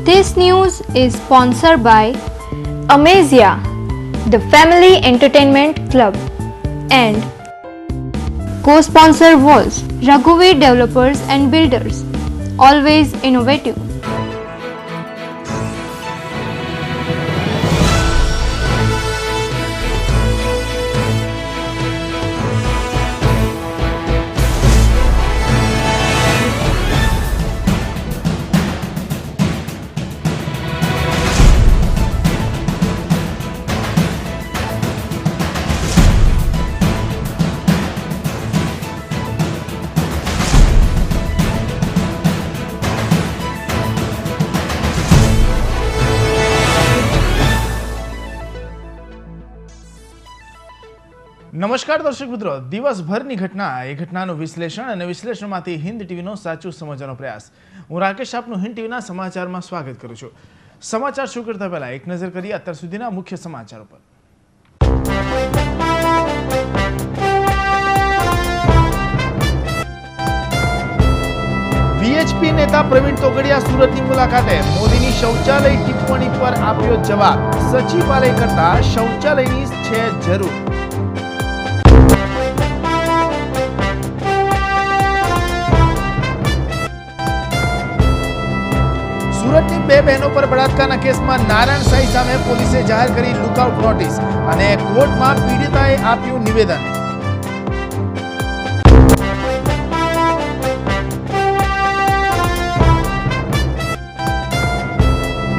This news is sponsored by Amazia, the Family Entertainment Club, and co-sponsor was Raghuveer Developers and Builders, always innovative. નમસ્કાર દર્શક મિત્રો, દિવસભરની ઘટના એ ઘટનાનું વિશ્લેષણ અને વિશ્લેષણમાંથી હિન્દ ટીવીનો સાચું સમજવાનો પ્રયાસ. હું રાકેશ આપનું હિન્દ ટીવીના સમાચારમાં સ્વાગત કરું છું. સમાચાર શરૂ કરતા પહેલા એક નજર કરીએ અત્યાર સુધીના મુખ્ય સમાચારો પર. વીએચપી નેતા પ્રવીણ તોગડિયા સુરતની મુલાકાતે મોદીની શૌચાલય ટિપ્પણી પર આપ્યો જવાબ. સચિવાલય કરતા શૌચાલયની છે જરૂર. સુરતની બે બહેનો પર બળાત્કારના કેસમાં નારાયણ સાંઈ સામે પોલીસે જાહેર કરી લુકઆઉટ નોટિસ અને કોર્ટમાં પીડિતાએ આપ્યું નિવેદન.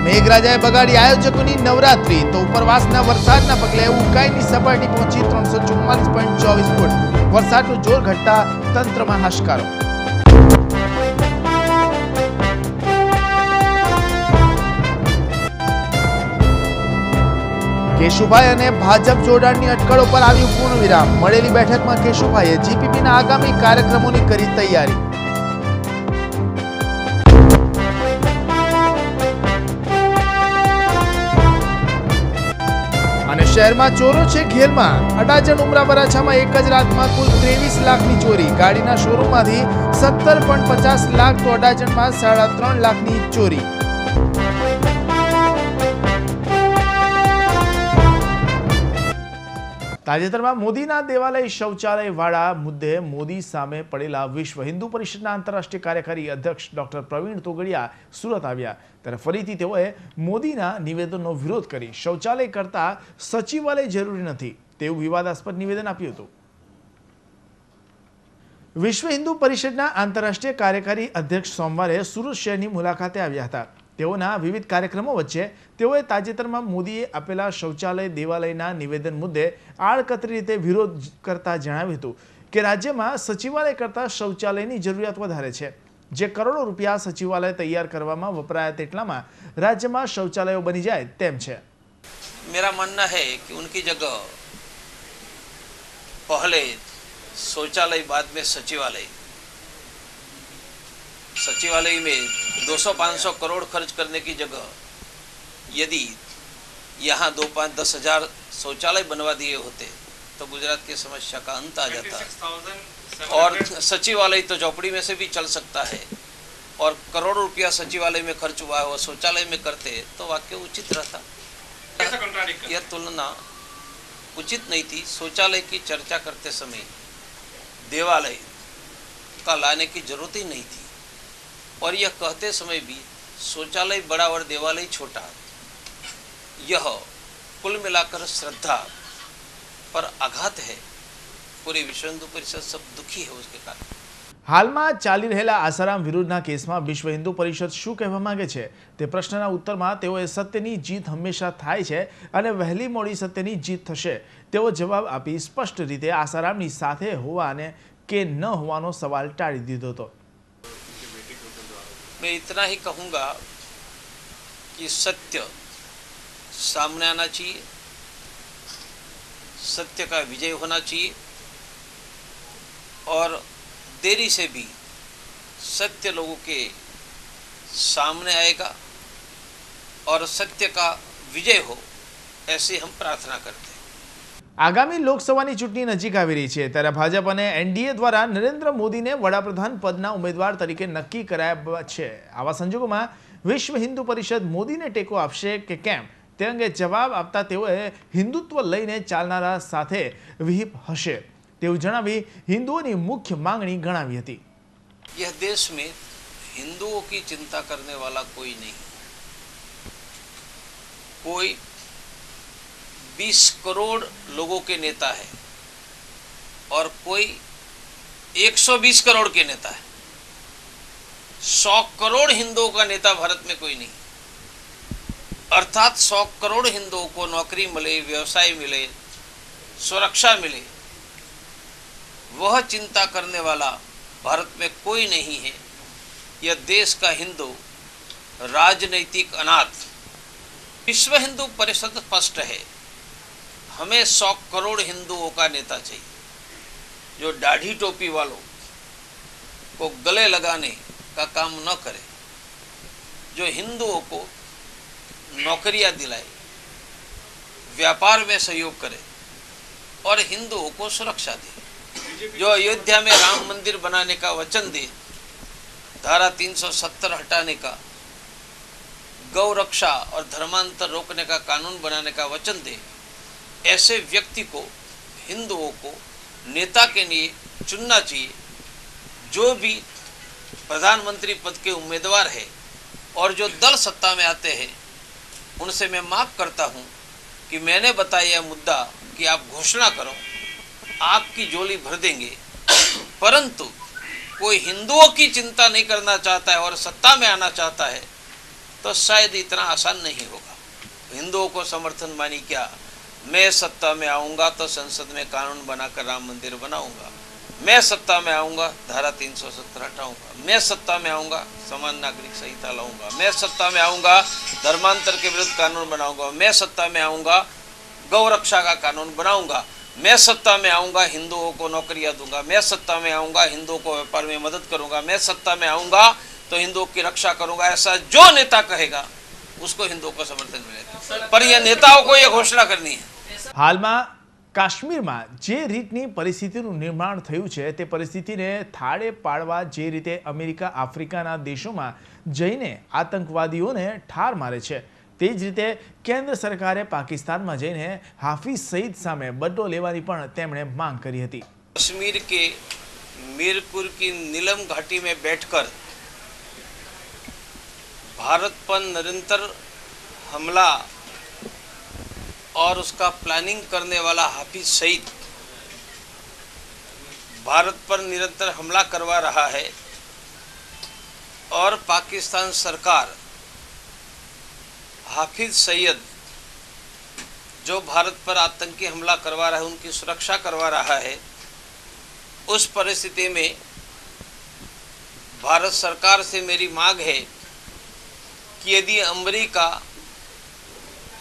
મેઘરાજાએ બગાડી આયોજકોની નવરાત્રી, તો ઉપરવાસના વરસાદના પગલે ઉકાઈની સપાટી પહોંચી 344.24 ફૂટ. વરસાદનું જોર ઘટતા તંત્રમાં હાશકારો. કેશુભાઈ અને ભાજપ જોડાણની અટકળો પર આવ્યું પૂર્ણ વિરામ. મળેલી બેઠકમાં કેશુભાઈએ જીપીપીના આગામી કાર્યક્રમોની કરી તૈયારી. અને શહેરમાં ચોરો છે ઘેરમાં. અડાજણ ઉમરા વરાછામાં એક જ રાતમાં કુલ 23 લાખની ચોરી. ગાડીના શોરૂમમાંથી 17.50 લાખ, તો અડાજણમાં 3.5 લાખની ચોરી. તાજેતરમાં મોદીના દેવાલય શૌચાલય વાળા મુદ્દે મોદી સામે પડેલા વિશ્વ હિન્દુ પરિષદના આંતરરાષ્ટ્રીય કાર્યકારી અધ્યક્ષ ડોક્ટર પ્રવીણ તોગડિયા સુરત આવ્યા ત્યારે ફરીથી તેઓએ મોદીના નિવેદનનો વિરોધ કરી શૌચાલય કરતા સચિવાલય જરૂરી નથી તેવું વિવાદાસ્પદ નિવેદન આપ્યું હતું. વિશ્વ હિન્દુ પરિષદના આંતરરાષ્ટ્રીય કાર્યકારી અધ્યક્ષ સોમવારે સુરત શહેરની મુલાકાતે આવ્યા હતા. તેઓના વિવિધ કાર્યક્રમો વચ્ચે તેઓએ તાજેતરમાં મોદીએ આપેલા શૌચાલય દેવાલયના નિવેદન મુદ્દે આડકતરી રીતે વિરોધ કરતા જણાવ્યું હતું કે રાજ્યમાં સચિવાલય કરતાં શૌચાલયની જરૂરિયાત વધારે છે. જે કરોડો રૂપિયા સચિવાલય તૈયાર કરવામાં વપરાયા તેટલામાં રાજ્યમાં શૌચાલયો બની જાય તેમ છે. मेरा मानना है कि उनकी जगह पहले शौचालय बाद में सचिवालय में 200-500 करोड़ खर्च करने की जगह यदि यहाँ 2-5-10 हज़ार शौचालय बनवा दिए होते तो गुजरात की समस्या का अंत आ जाता. और सचिवालय तो झोपड़ी में से भी चल सकता है और करोड़ों रुपया सचिवालय में खर्च हुआ है वो शौचालय में करते तो वाक्य उचित रहता. यह तुलना उचित नहीं थी. शौचालय की चर्चा करते समय देवालय का लाने की जरूरत ही नहीं थी और यह कहते समय भी शौचालय बड़ा और देवालय छोटा, यह कुल मिलाकर श्रद्धा पर आघात है. पूरी विश्व हिंदू परिषद सब दुखी है उसके कारण. હાલમાં ચાલી રહેલા આસારામ વિરુદ્ધના કેસમાં વિશ્વ હિન્દુ પરિષદ શું કહેવા માંગે છે તે પ્રશ્નના ઉત્તરમાં તેઓએ સત્યની જીત હંમેશા થાય છે અને વહેલી મોડી સત્યની જીત થશે તેવો જવાબ આપી સ્પષ્ટ રીતે આસારામની સાથે હોવાને કે ન હોવાનો સવાલ ટાળી દીધો હતો. मैं इतना ही कहूँगा कि सत्य सामने आना चाहिए, सत्य का विजय होना चाहिए और देरी से भी सत्य लोगों के सामने आएगा और सत्य का विजय हो ऐसी हम प्रार्थना करते हैं. આગામી લોકસભાની ચૂંટણી નજીક આવી રહી છે ત્યારે ભાજપ અને એનડીએ દ્વારા નરેન્દ્ર મોદીને વડાપ્રધાન પદના ઉમેદવાર તરીકે નક્કી કરાયા છે. આવા સંજોગોમાં વિશ્વ હિન્દુ પરિષદ મોદીને ટેકો આપશે કે કેમ તે અંગે જવાબ આપતા તેઓએ હિન્દુત્વ લઈને ચાલનારા સાથે વિહિપ હશે તેવું જણાવી હિન્દુઓની મુખ્ય માંગણી ગણાવી હતી। यह देश में हिंदुओं की चिंता करने वाला कोई नहीं। कोई 20 करोड़ लोगों के नेता है और कोई 120 करोड़ के नेता है। 100 करोड़ हिंदुओं का नेता भारत में कोई नहीं। अर्थात 100 करोड़ हिंदुओं को नौकरी मिले, व्यवसाय मिले, सुरक्षा मिले, वह चिंता करने वाला भारत में कोई नहीं है। यह देश का हिंदू राजनैतिक अनाथ। विश्व हिंदू परिषद स्पष्ट है, हमें 100 करोड़ हिंदुओं का नेता चाहिए जो दाढ़ी टोपी वालों को गले लगाने का काम न करे, जो हिंदुओं को नौकरियां दिलाए, व्यापार में सहयोग करे और हिंदुओं को सुरक्षा दे, जो अयोध्या में राम मंदिर बनाने का वचन दे, धारा 370 हटाने का, गौ रक्षा और धर्मांतर रोकने का कानून बनाने का वचन दे। ऐसे व्यक्ति को, हिंदुओं को नेता के लिए चुनना चाहिए। जो भी प्रधानमंत्री पद के उम्मीदवार है और जो दल सत्ता में आते हैं उनसे मैं मांग करता हूं कि मैंने बताया यह मुद्दा कि आप घोषणा करो, आपकी झोली भर देंगे, परंतु कोई हिंदुओं की चिंता नहीं करना चाहता है और सत्ता में आना चाहता है तो शायद इतना आसान नहीं होगा। हिंदुओं को समर्थन मानी क्या, मैं सत्ता में आऊंगा तो संसद में कानून बनाकर राम मंदिर बनाऊंगा, मैं सत्ता में आऊंगा धारा 370 हटाऊंगा, मैं सत्ता में आऊंगा समान नागरिक संहिता लाऊंगा, मैं सत्ता में आऊंगा धर्मांतर के विरुद्ध कानून बनाऊंगा, मैं सत्ता में आऊंगा गौ रक्षा का कानून बनाऊंगा, मैं सत्ता में आऊंगा हिंदुओं को नौकरियां दूंगा, मैं सत्ता में आऊंगा हिंदुओं को व्यापार में मदद करूंगा, मैं सत्ता में आऊंगा तो हिंदुओं की रक्षा करूंगा। ऐसा जो नेता कहेगा उसको हिंदुओं का समर्थन मिलेगा, पर यह नेताओं को यह घोषणा करनी है। હાલમાં કાશ્મીરમાં જે રીતની પરિસ્થિતિનું નિર્માણ થયું છે તે પરિસ્થિતિને થાળે પાડવા જે રીતે અમેરિકા આફ્રિકાના દેશોમાં જઈને આતંકવાદીઓને ઠાર મારે છે તે જ રીતે કેન્દ્ર સરકારે પાકિસ્તાનમાં જઈને હાફિઝ સઈદ સામે બદલો લેવાની પણ તેમણે માંગ કરી હતી। कश्मीर के मीरपुर की नीलम घाटी में बैठकर भारत पर निरंतर हमला और उसका प्लानिंग करने वाला हाफिज सईद भारत पर निरंतर हमला करवा रहा है और पाकिस्तान सरकार हाफिज सईद जो भारत पर आतंकी हमला करवा रहा है उनकी सुरक्षा करवा रहा है। उस परिस्थिति में भारत सरकार से मेरी मांग है कि यदि अमेरिका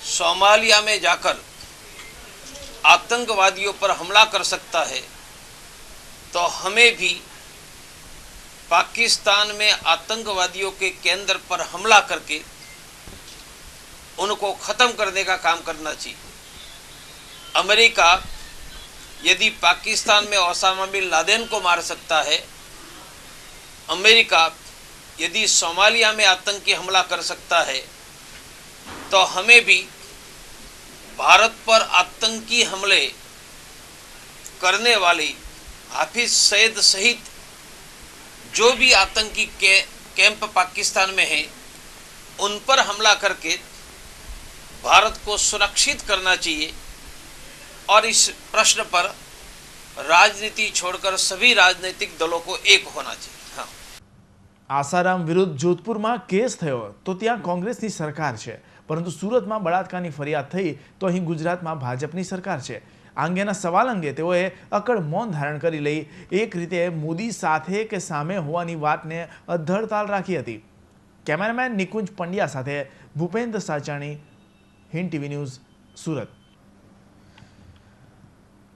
सोमालिया में जाकर आतंकवादियों पर हमला कर सकता है तो हमें भी पाकिस्तान में आतंकवादियों के केंद्र पर हमला करके उनको ख़त्म करने का काम करना चाहिए। अमेरिका यदि पाकिस्तान में ओसामा बिन लादेन को मार सकता है, अमेरिका यदि सोमालिया में आतंकी हमला कर सकता है, तो हमें भी भारत पर आतंकी हमले करने वाली हाफिज सईद सहित जो भी आतंकी कैंप पाकिस्तान में हैं उन पर हमला करके भारत को सुरक्षित करना चाहिए और इस प्रश्न पर राजनीति छोड़कर सभी राजनीतिक दलों को एक होना चाहिए। हाँ। આસારામ વિરુદ્ધ જોધપુરમાં કેસ થયો તો ત્યાં કોંગ્રેસની સરકાર છે, પરંતુ સુરતમાં બળાત્કારની ફરિયાદ થઈ તો અહીં ગુજરાતમાં ભાજપની સરકાર છે। આ અંગેના સવાલ અંગે તેઓએ અકડ મૌન ધારણ કરી લઈ એક રીતે મોદી સાથે કે સામે હોવાની વાતને અધ્ધરતાલ રાખી હતી। કેમેરામેન નિકુંજ પંડ્યા સાથે ભૂપેન્દ્ર સાચાણી, હિન્દ ટીવી ન્યૂઝ, સુરત।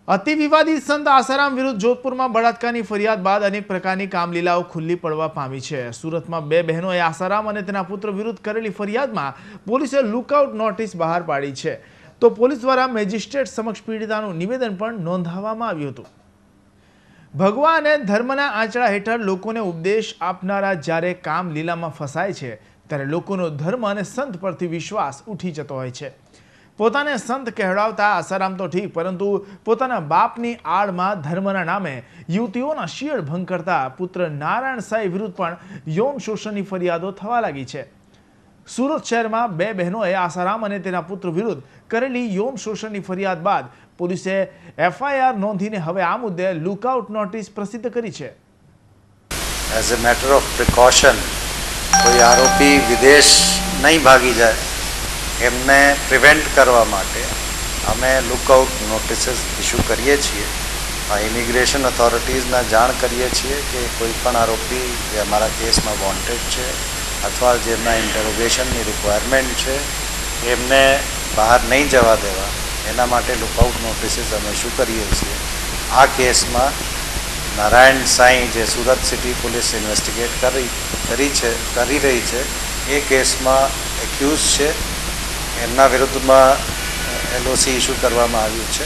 અતિ વિવાદિત સંત આસારામ વિરુદ્ધ જોધપુરમાં બળાત્કારની ફરિયાદ બાદ અનેક પ્રકારની કામલીલાઓ ખુલ્લી પડવા પામી છે। સુરતમાં બે બહેનોએ આસારામ અને તેના પુત્ર વિરુદ્ધ કરેલી ફરિયાદમાં પોલીસે લુકઆઉટ નોટિસ બહાર પાડી છે, તો પોલીસ દ્વારા મેજિસ્ટ્રેટ સમક્ષ પીડિતાનું નિવેદન પણ નોંધાવવામાં આવ્યું હતું। ભગવા અને ધર્મના આંચળા હેઠળ લોકોને ઉપદેશ આપનારા જ્યારે કામલીલામાં ફસાય છે ત્યારે લોકોનો ધર્મ અને સંત પરથી વિશ્વાસ ઉઠી જતો હોય છે. પોતાને સંત કહેવડાવતા આસારામ તો ઠીક, પરંતુ પોતાના બાપની આડમાં ધર્મના નામે યુવતીઓના શિયળ ભંગ કરતા પુત્ર નારાયણ સાંઈ વિરુદ્ધ પણ યૌન શોષણની ફરિયાદો થવા લાગી છે. સુરત શહેરમાં બે બહેનોએ આસારામ અને તેના પુત્ર વિરુદ્ધ કરેલી યૌન શોષણની ફરિયાદ બાદ પોલીસે FIR નોંધીને હવે આ મુદ્દે લુકઆઉટ નોટિસ પ્રસિદ્ધ કરી છે. As a matter of precaution કોઈ આરોપી વિદેશ નહીં ભાગી જાય એમને પ્રિવેન્ટ કરવા માટે અમે લુકઆઉટ નોટિસીસ ઇસ્યુ કરીએ છીએ. ઇમિગ્રેશન ઓથોરિટીઝને જાણ કરીએ છીએ કે કોઈ પણ આરોપી જે અમારા કેસમાં વોન્ટેડ છે અથવા જેમના ઇન્ટરોગેશનની રિક્વાયરમેન્ટ છે એમને બહાર નહીં જવા દેવા એના માટે લુકઆઉટ નોટિસીસ અમે ઇસ્યુ કરીએ છીએ. આ કેસમાં નારાયણ સાંઈ જે સુરત સિટી પોલીસ ઇન્વેસ્ટિગેટ કરી રહી છે એ કેસમાં એક્યુઝ છે. એમના વિરુદ્ધમાં LOC ઇસ્યુ કરવામાં આવ્યું છે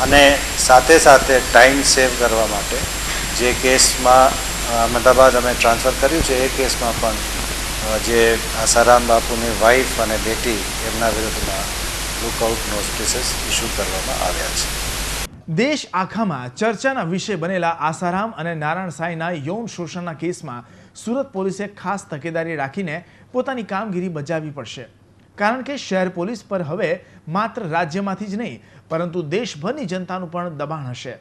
અને સાથે સાથે ટાઈમ સેવ કરવા માટે જે કેસમાં અમદાવાદ અમે ટ્રાન્સફર કર્યું છે એ કેસમાં પણ જે આસારામ બાપુની વાઈફ અને બેટી એમના વિરુદ્ધમાં લુકઆઉટ નોટિસીસ ઇસ્યુ કરવામાં આવ્યા છે. દેશ આખામાં ચર્ચાના વિષય બનેલા આસારામ અને નારાયણ સાંઈના યૌન શોષણના કેસમાં સુરત પોલીસે ખાસ તકેદારી રાખીને પોતાની કામગીરી બજાવવી પડશે. કારણ કે શહેર પોલીસ પર હવે માત્ર રાજ્યમાંથી જ નહીં પરંતુ દેશભરની જનતાનું પણ દબાણ હશે.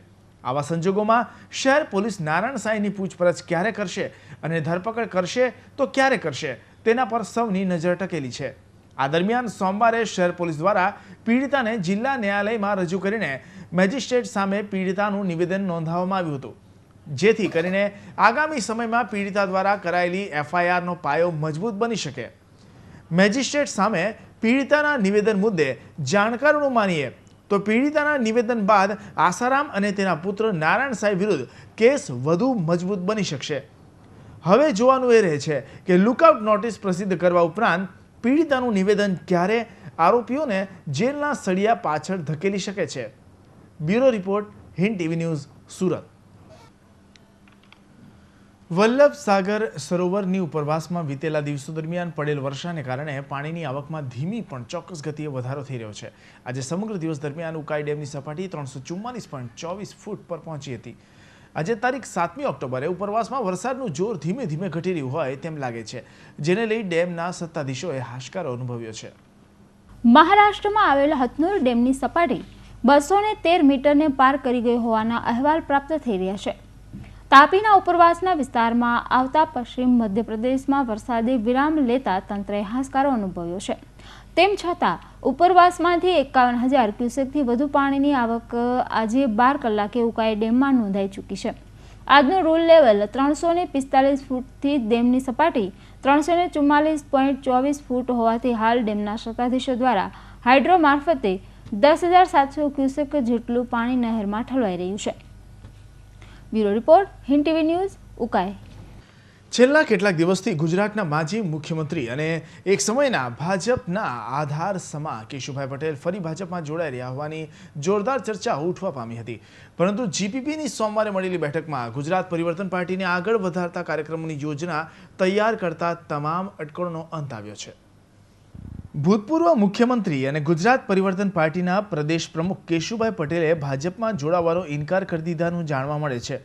આવા સંજોગોમાં શહેર પોલીસ નારાયણ સાંઈની પૂછપરછ ક્યારે કરશે અને ધરપકડ કરશે તો ક્યારે કરશે તેના પર સૌની નજર ટકેલી છે. આ દરમિયાન સોમવારે શહેર પોલીસ દ્વારા પીડિતાને જિલ્લા ન્યાયાલયમાં રજૂ કરીને મેજિસ્ટ્રેટ સામે પીડિતાનું નિવેદન નોંધાવવામાં આવ્યું હતું, જેથી કરીને આગામી સમયમાં પીડિતા દ્વારા કરાયેલી FIRનો પાયો મજબૂત બની શકે. મેજિસ્ટ્રેટ સામે પીડિતાના નિવેદન મુદ્દે જાણકારોનું માનીએ તો પીડિતાના નિવેદન બાદ આસારામ અને તેના પુત્ર નારાયણ સાંઈ વિરુદ્ધ કેસ વધુ મજબૂત બની શકશે. હવે જોવાનું એ રહે છે કે લુકઆઉટ નોટિસ પ્રસિદ્ધ કરવા ઉપરાંત પીડિતાનું નિવેદન ક્યારે આરોપીઓને જેલના સળિયા પાછળ ધકેલી શકે છે. Bureau report, Hind TV news, Surat. Vallabh Sagar સરોવરની ઉપરવાસમાં વીતેલા દિવસો દરમિયાન પડેલ વર્ષાને કારણે પાણીની આવકમાં ધીમી પણ ચોક્કસ ગતિએ વધારો થઈ રહ્યો છે. આજે સમગ્ર દિવસ દરમિયાન ઉકાઈ ડેમની સપાટી 344.24 ફૂટ પર પહોંચી હતી. આજે તારીખ 7મી ઓક્ટોબરે ઉપરવાસમાં વરસાદનું જોર ધીમે ધીમે ઘટી રહ્યું હોય તેમ લાગે છે, જેને લઈ ડેમના સત્તાધીશોએ હાશકારો અનુભવ્યો છે. મહારાષ્ટ્રમાં આવેલા હથનુર ડેમની સપાટી 213 મીટરને પાર કરી ગઈ હોવાના અહેવાલ પ્રાપ્ત થઈ રહ્યા છે. તાપીના ઉપરવાસના વિસ્તારમાં આવતા પશ્ચિમ મધ્યપ્રદેશમાં વરસાદે વિરામ લેતા તંત્રએ હાશકારો અનુભવ્યો છે. તેમ છતાં ઉપરવાસમાંથી 51,000 ક્યુસેકથી વધુ પાણીની આવક આજે 12 કલાકે ઉકાઈ ડેમમાં નોંધાઈ ચૂકી છે. આજનું રૂલ લેવલ 345 ફૂટથી ડેમની સપાટી 344.24 ફૂટ હોવાથી હાલ ડેમના સત્તાધીશો દ્વારા હાઇડ્રો મારફતે 10,700 ક્યુસેક જેટલું પાણી નહેરમાં ઠલવાઈ રહ્યું છે. Bureau report, Hind TV news, Ukai. છેલ્લા કેટલાક દિવસથી ગુજરાતના માજી મુખ્યમંત્રી અને એક સમયના ભાજપના આધાર સમા કેશુભાઈ પટેલ ફરી ભાજપમાં જોડાઈ રહ્યા હોવાની જોરદાર ચર્ચા ઉઠવા પામી હતી. પરંતુ GPPની સોમવારે મળેલી બેઠકમાં ગુજરાત પરિવર્તન પાર્ટીને આગળ વધારતા કાર્યક્રમોની યોજના તૈયાર કરતા તમામ અટકળોનો અંત આવ્યો છે. ભૂતપૂર્વ મુખ્યમંત્રી અને ગુજરાત પરિવર્તન પાર્ટીના પ્રદેશ પ્રમુખ કેશુભાઈ પટેલે ભાજપમાં જોડાવાનો ઇનકાર કરી દીધાનું જાણવા મળે છે.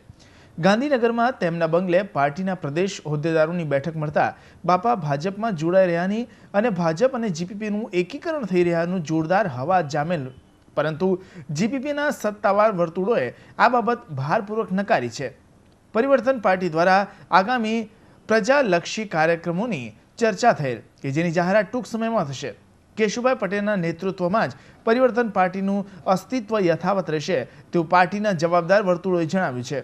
ગાંધીનગરમાં તેમના બંગલે પાર્ટીના પ્રદેશ હોદ્દેદારોની બેઠક મળતા બાપા ભાજપમાં જોડાઈ રહ્યાની અને ભાજપ અને GPPનું એકીકરણ થઈ રહ્યાનું જોરદાર હવા જામેલ, પરંતુ GPPના સત્તાવાર વર્તુળોએ આ બાબત ભારપૂર્વક નકારી છે. પરિવર્તન પાર્ટી દ્વારા આગામી પ્રજાલક્ષી કાર્યક્રમોની ચર્ચા થયેલ કે જેની જાહેરાત ટૂંક સમયમાં થશે. કેશુભાઈ પટેલના નેતૃત્વમાં જ પરિવર્તન પાર્ટીનું અસ્તિત્વ યથાવત રહેશે તેવું પાર્ટીના જવાબદાર વર્તુળોએ જણાવ્યું છે.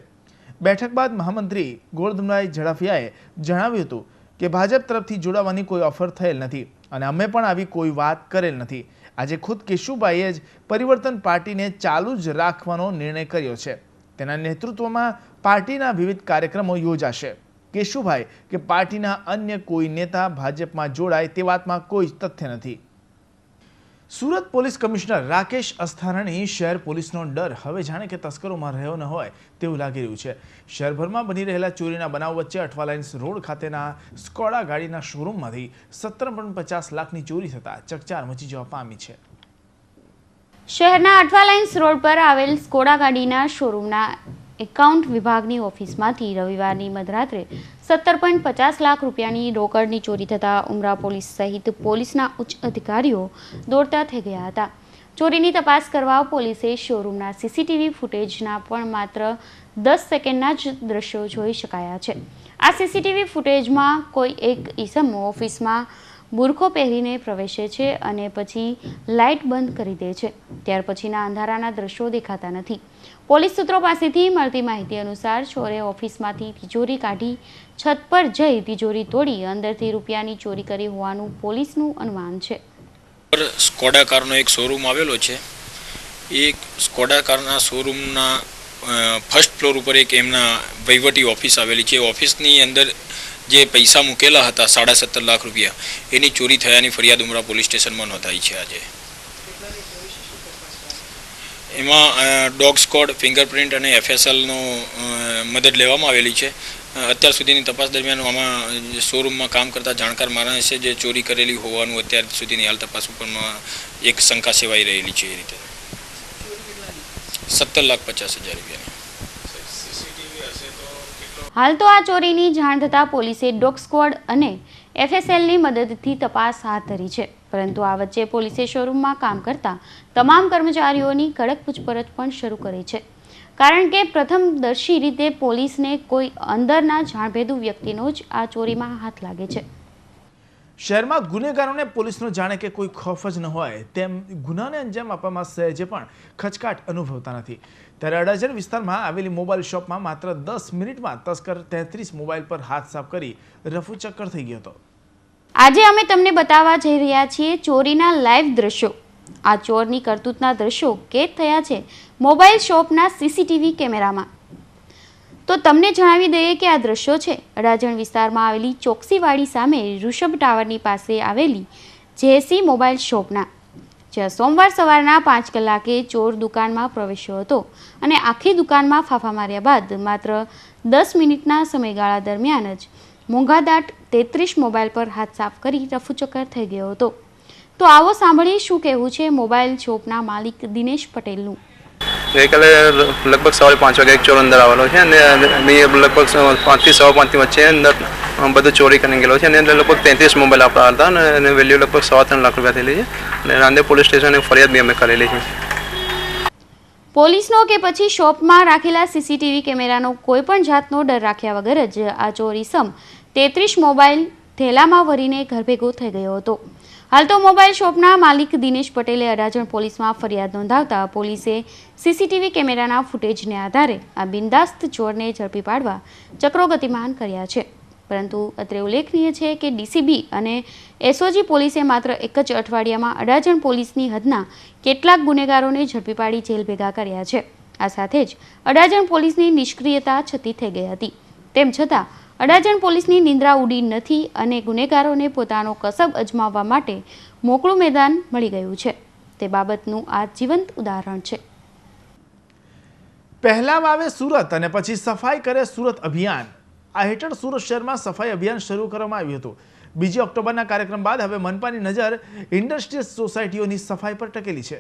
બેઠક બાદ મહામંત્રી ગોરધનભાઈ ઝડફિયાએ જણાવ્યું હતું કે ભાજપ તરફથી જોડાવાની કોઈ ઓફર થયેલ નથી અને અમે પણ આવી કોઈ વાત કરેલ નથી. આજે ખુદ કેશુભાઈએ જ પરિવર્તન પાર્ટીને ચાલુ જ રાખવાનો નિર્ણય કર્યો છે. તેના નેતૃત્વમાં પાર્ટીના વિવિધ કાર્યક્રમો યોજાશે. કેશુભાઈ કે પાર્ટીના અન્ય કોઈ નેતા ભાજપમાં જોડાય તે વાતમાં કોઈ તથ્ય નથી. સુરત પોલીસ કમિશનર રાકેશ અસ્થાનાની શહેર પોલીસનો ડર હવે જાણે કે તસ્કરોમાં રહ્યો ન હોય તેવું લાગી રહ્યું છે। શહેરભરમાં બની રહેલા ચોરીના બનાવ વચ્ચે અઠવાલાઇન્સ રોડ ખાતેના સ્કોડા ગાડીના શોરૂમમાંથી 17.50 લાખની ચોરી થતા ચકચાર મચી જવા પામી છે। શહેરના અઠવાલાઇન્સ રોડ પર આવેલ સ્કોડા ગાડીના શોરૂમના એકાઉન્ટ વિભાગની ઓફિસમાંથી રવિવારની મધરાત્રે 17.50 લાખ રૂપિયાની રોકડની ચોરી થતાં ઉમરા પોલીસ સહિત પોલીસના ઉચ્ચ અધિકારીઓ દોડતા થઈ ગયા હતા। ચોરીની તપાસ કરવા પોલીસે શોરૂમના સીસીટીવી ફૂટેજના પણ માત્ર 10 સેકન્ડના જ દ્રશ્યો જોઈ શકાયા છે। આ સીસીટીવી ફૂટેજમાં કોઈ એક ઈસમ ઓફિસમાં બુરખો પહેરીને પ્રવેશે છે અને પછી લાઇટ બંધ કરી દે છે। ત્યાર પછીના અંધારાના દ્રશ્યો દેખાતા નથી। પોલીસ સૂત્રો પાસેથી મળતી માહિતી અનુસાર ચોરે ઓફિસમાંથી તિજોરી કાઢી છત પર જઈ તિજોરી તોડી અંદરથી રૂપિયાની ચોરી કરી હોવાનું પોલીસનું અનુમાન છે। સ્કોડા કારનો એક શોરૂમ આવેલો છે। એ સ્કોડા કારના શોરૂમના ફર્સ્ટ ફ્લોર ઉપર એક એમના વહીવટી ઓફિસ આવેલી છે। ઓફિસની અંદર જે પૈસા મૂકેલા હતા 17.5 લાખ રૂપિયા એની ચોરી થયાની ફરિયાદ ઉમરા પોલીસ સ્ટેશનમાં નોંધાઈ છે। આજે એમાં ડોગ સ્કોડ, ફિંગરપ્રિન્ટ અને FSLનો મદદ લેવામાં આવેલી છે। અત્યાર સુધીની તપાસ દરમિયાન આમાં શોરૂમમાં કામ કરતા જાણકાર માણસે જે ચોરી કરેલી હોવાનું અત્યાર સુધીની હાલ તપાસ ઉપરમાં એક શંકા સેવાઈ રહેલી છે। એ રીતે 17,50,000 રૂપિયાની। હાલ તો આ ચોરીની જાણ થતાં પોલીસે ડોગ સ્ક્વોડ અને FSLની મદદથી તપાસ હાથ ધરી છે। પરંતુ આ વચ્ચે પોલીસે શોરૂમમાં કામ કરતા તમામ કર્મચારીઓની કડક પૂછપરછ પણ શરૂ કરી છે। કારણ કે પ્રથમદર્શી રીતે પોલીસને કોઈ અંદરના જાણભેદુ વ્યક્તિનો જ આ ચોરીમાં હાથ લાગે છે। શહેરમાં ગુનેગારોને પોલીસનો જાણે કે કોઈ ખોફ જ ન હોય તેમ ગુનાને અંજામ આપવામાં સહેજે પણ ખચકાટ અનુભવતા નથી। ત્યારે અડાજણ વિસ્તારમાં આવેલી મોબાઈલ શોપમાં માત્ર 10 મિનિટમાં તસ્કર 33 મોબાઈલ પર હાથ સાફ કરી રફુચક્કર થઈ ગયો હતો। આજે અમે તમને બતાવવા જઈ રહ્યા છીએ ચોરીના લાઈવ દ્રશ્યો। આ ચોરની કરતૂતના દ્રશ્યો કેદ થયા છે મોબાઈલ શોપના સીસીટીવી કેમેરામાં। તો તમને જણાવી દઈએ કે આ દ્રશ્યો છે અડાજણ વિસ્તારમાં આવેલી ચોકસીવાડી સામે ઋષભ ટાવરની પાસે આવેલી જેસી મોબાઈલ શોપના, જ્યાં સોમવાર સવારના 5 કલાકે ચોર દુકાનમાં પ્રવેશ્યો હતો અને આખી દુકાનમાં ફાફા માર્યા બાદ માત્ર 10 મિનિટના સમયગાળા દરમિયાન જ મોંઘાદાટ 33 મોબાઈલ પર હાથ સાફ કરી રફુચક્કર થઈ ગયો હતો। તો આવો સાંભળીએ શું કહેવું છે મોબાઈલ શોપના માલિક દિનેશ પટેલનું। ગઈકાલે લગભગ 5:30 વાગે એક ચોર અંદર આવેલો છે અને લગભગ 5 થી 5:15 વચ્ચે અંદર બધું ચોરી કરીને ગયેલો છે અને અંદર લગભગ 33 મોબાઈલ આપણા હતા અને વેલ્યુ લગભગ 3.25 લાખ રૂપિયા થયેલી છે અને રાંદેર પોલીસ સ્ટેશને ફરિયાદ બી અમે કરેલી છે। પોલીસનો કે પછી શોપમાં રાખેલા સીસીટીવી કેમેરાનો કોઈ પણ જાતનો ડર રાખ્યા વગર જ આ ચોરી સમ 33 મોબાઈલ થેલામાં ભરીને ઘર ભેગો થઈ ગયો હતો। હાલ તો મોબાઈલ શોપના માલિક દિનેશ પટેલે અડાજણ પોલીસમાં ફરિયાદ નોંધાવતા પોલીસે સીસીટીવી કેમેરાના ફૂટેજને આધારે આ બિંદાસ્ત ચોરને ઝડપી પાડવા ચક્રો ગતિમાન કર્યા છે। પરંતુ અત્રે ઉલ્લેખનીય છે કે ડીસીબી અને એસઓજી પોલીસે માત્ર એક જ અઠવાડિયામાં અડાજણ પોલીસની હદના કેટલાક ગુનેગારોને ઝડપી પાડી જેલ ભેગા કર્યા છે। આ સાથે જ અડાજણ પોલીસની નિષ્ક્રિયતા છતી થઈ ગઈ હતી। તેમ છતાં અડાજણ પોલીસની નિંદ્રા ઉડી નથી અને ગુનેગારોને પોતાનો કસબ અજમાવવા માટે મોકળું મેદાન મળી ગયું છે। તે બાબતનું આ જીવંત ઉદાહરણ છે। પહેલા આવે સુરત અને પછી સફાઈ કરે સુરત અભિયાન। આ હેઠળ સુરત શહેરમાં સફાઈ અભિયાન શરૂ કરવામાં આવ્યું હતું। 2 ઓક્ટોબરના કાર્યક્રમ બાદ હવે મનપાની નજર ઇન્ડસ્ટ્રીયલ સોસાયટીઓની સફાઈ પર ટકેલી છે।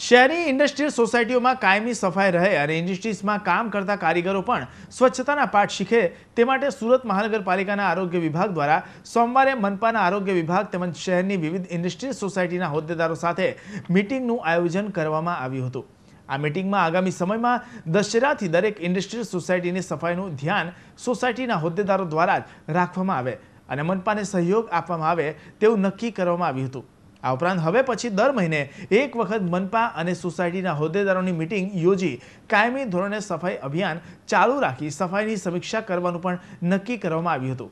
શહેરી ઇન્ડસ્ટ્રીયલ સોસાયટીઓમાં કાયમી સફાઈ રહે અને ઇન્ડસ્ટ્રીઝમાં કામ કરતા કારીગરો પણ સ્વચ્છતાના પાઠ શીખે તે માટે સુરત મહાનગરપાલિકાના આરોગ્ય વિભાગ દ્વારા સોમવારે મનપાના આરોગ્ય વિભાગ તેમજ શહેરની વિવિધ ઇન્ડસ્ટ્રીયલ સોસાયટીના હોદ્દેદારો સાથે મીટિંગનું આયોજન કરવામાં આવ્યું હતું। આ મીટિંગમાં આગામી સમયમાં દશેરાથી દરેક ઇન્ડસ્ટ્રીયલ સોસાયટીની સફાઈનું ધ્યાન સોસાયટીના હોદ્દેદારો દ્વારા જ રાખવામાં આવે અને મનપાને સહયોગ આપવામાં આવે તેવું નક્કી કરવામાં આવ્યું હતું। આ ઉપરાંત હવે પછી દર મહિને એક વખત મનપા અને સોસાયટીના હોદ્દેદારોની મીટિંગ યોજી કાયમી ધોરણે સફાઈ અભિયાન ચાલુ રાખી સફાઈની સમીક્ષા કરવાનું પણ નક્કી કરવામાં આવ્યું હતું।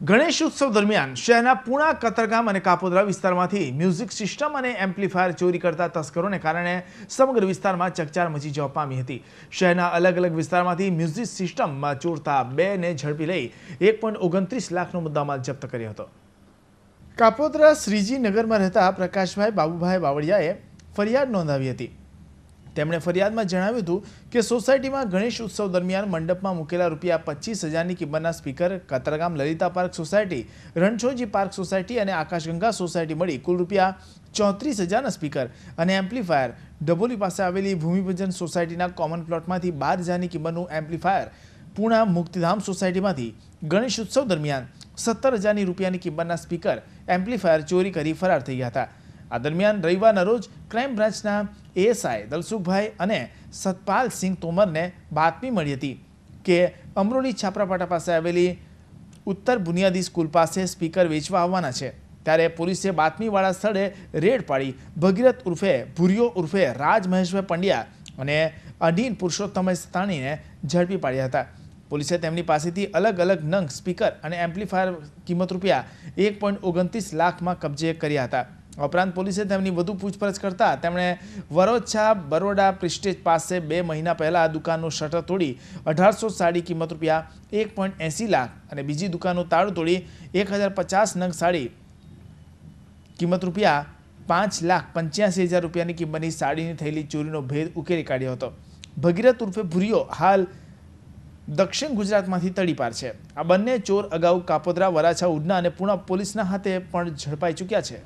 ગણેશ ઉત્સવ દરમિયાન શહેરના પૂણા, કતરગામ અને કાપોદ્રા વિસ્તારમાંથી મ્યુઝિક સિસ્ટમ અને એમ્પ્લીફાયર ચોરી કરતા તસ્કરોને કારણે સમગ્ર વિસ્તારમાં ચકચાર મચી જવા પામી હતી। શહેરના અલગ અલગ વિસ્તારમાંથી મ્યુઝિક સિસ્ટમમાં ચોરતા 2ને ઝડપી લઈ 1.29 લાખનો મુદ્દામાલ જપ્ત કર્યો હતો। કાપોદ્રા શ્રીજી નગરમાં રહેતા પ્રકાશભાઈ બાબુભાઈ બાવળિયાએ ફરિયાદ નોંધાવી હતી. તેમણે ફરિયાદમાં જણાવ્યું હતું કે સોસાયટીમાં ગણેશ ઉત્સવ દરમિયાન મંડપમાં મૂકેલા ₹25,000ની કિંમતના speaker Katargam Lalita park society, Ranchhodji park society અને આકાશગંગા સોસાયટી મળી કુલ ₹34,000ના સ્પીકર અને એમ્પ્લીફાયર ડબોલી પાસે આવેલી ભૂમિપૂજન સોસાયટીના કોમન પ્લોટમાંથી 12,000ની કિંમતનું એમ્પ્લીફાયર પૂણા મુક્તિધામ સોસાયટીમાંથી ગણેશ ઉત્સવ દરમિયાન ₹17,000ની કિંમતના સ્પીકર એમ્પ્લીફાયર ચોરી કરી ફરાર થઈ ગયા હતા. આ દરમિયાન રવિવારના રોજ ક્રાઇમ બ્રાન્ચના એએસઆઈ દલસુખભાઈ અને સતપાલસિંહ તોમરને બાતમી મળી હતી કે અમરોલી છાપરાપાટા પાસે આવેલી ઉત્તર બુનિયાદી સ્કૂલ પાસે સ્પીકર વેચવા આવવાના છે. ત્યારે પોલીસે બાતમીવાળા સ્થળે રેડ પાડી ભગીરથ ઉર્ફે ભૂરિયો ઉર્ફે રાજ મહેશભાઈ પંડ્યા અને અઢીન પુરુષોત્તમ સ્થાણીને ઝડપી પાડ્યા હતા. પોલીસે તેમની પાસેથી અલગ અલગ નંગ સ્પીકર અને એમ્પ્લીફાયર કિંમત ₹1.29 લાખમાં કબજે કર્યા હતા. ઉપરાંત પોલીસે તેમની વધુ પૂછપરછ કરતા તેમણે વરોછા બરોડા પ્રિસ્ટેજ પાસે 2 મહિના પહેલા દુકાનનું શટર તોડી 1800 સાડી કિંમત ₹1.80 લાખ અને બીજી દુકાનનું તાળું તોડી 1050 નંગ સાડી કિંમત ₹5,85,000ની કિંમતની સાડીની થયેલી ચોરીનો ભેદ ઉકેલી કાઢ્યો હતો. ભગીરથ ઉર્ફે ભૂરિયો હાલ દક્ષિણ ગુજરાતમાંથી તડીપાર છે. આ બંને ચોર અગાઉ કાપોદ્રા, વરાછા, ઉધના અને પુણા પોલીસના હાથે પણ ઝડપાઈ ચૂક્યા છે.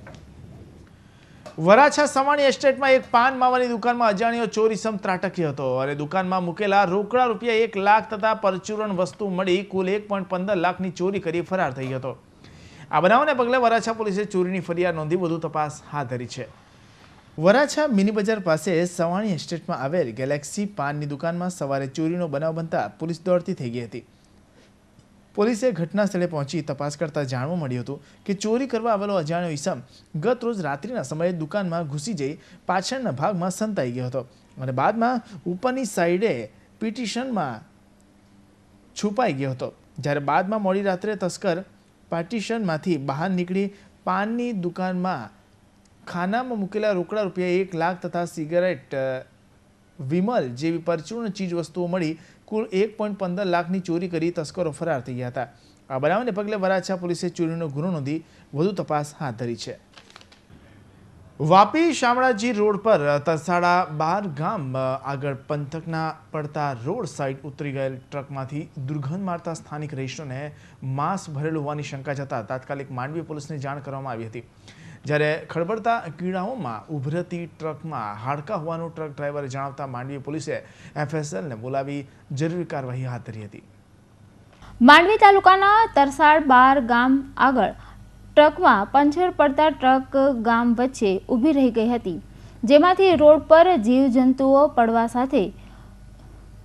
વરાછા સવાણી એસ્ટેટમાં એક પાન માવાની દુકાનમાં અજાણ્યો ચોર ઇસમ ત્રાટક્યો હતો અને દુકાનમાં મૂકેલા રોકડા ₹1 લાખ તથા પરચુરણ વસ્તુ મળી કુલ 1.15 લાખની ચોરી કરી ફરાર થઈ હતો. આ બનાવને પગલે વરાછા પોલીસે ચોરીની ફરિયાદ નોંધી વધુ તપાસ હાથ ધરી છે. વરાછા મિની બજાર પાસે સવાણી એસ્ટેટમાં આવેલ ગેલેક્સી પાનની દુકાનમાં સવારે ચોરીનો બનાવ બનતા પોલીસ દોડતી થઈ ગઈ હતી. પોલીસે ઘટના સ્થળે પહોંચી તપાસ કરતા જાણવા મળ્યું હતું કે ચોરી કરવા આવેલો અજાણ્યો ઈસમ ગત રોજ રાત્રિના સમયે દુકાનમાં ઘૂસી જઈ પાછળના ભાગમાં સંતાઈ ગયો હતો અને બાદમાં ઉપરની સાઈડે પિટિશનમાં છુપાઈ ગયો હતો. જ્યારે બાદમાં મોડી રાત્રે તસ્કર પાર્ટીશનમાંથી બહાર નીકળી પાનની દુકાનમાં ખાનામાં મૂકેલા રોકડા ₹1 લાખ તથા સિગારેટ, વિમલ જેવી પરચૂર્ણ ચીજ વસ્તુઓ મળી કુલ 1.15 લાખની ચોરી કરી તસ્કરો ફરાર થઈ ગયા હતા. આ બનાવને પગલે વરાછા પોલીસે ચોરીનો ગુનો નોંધી વધુ તપાસ હાથ ધરી છે. વાપી શામળાજી રોડ પર તરસાડા 12 ગામ આગળ પંથકના પડતા રોડ સાઈડ ઉતરી ગયેલ ટ્રકમાંથી દુર્ગંધ મારતા સ્થાનિક રહીશોને માંસ ભરેલું હોવાની શંકા જતા તાત્કાલિક માંડવી પોલીસને જાણ કરવામાં આવી હતી. જ્યારે ખળબળતા કીડાઓમાં ઉભરતી ટ્રકમાં હાડકા હોવાનું ટ્રક ડ્રાઈવરે જણાવતા માંડવી પોલીસે FSLને બોલાવી જરૂરી કાર્યવાહી હાથ ધરી હતી. માંડવી તાલુકાના તરસાડ 12 ગામ આગળ ટ્રકમાં પંચર પડતા ટ્રક ગામ વચ્ચે ઊભી રહી ગઈ હતી, જેમાંથી રોડ પર જીવજંતુઓ પડવા સાથે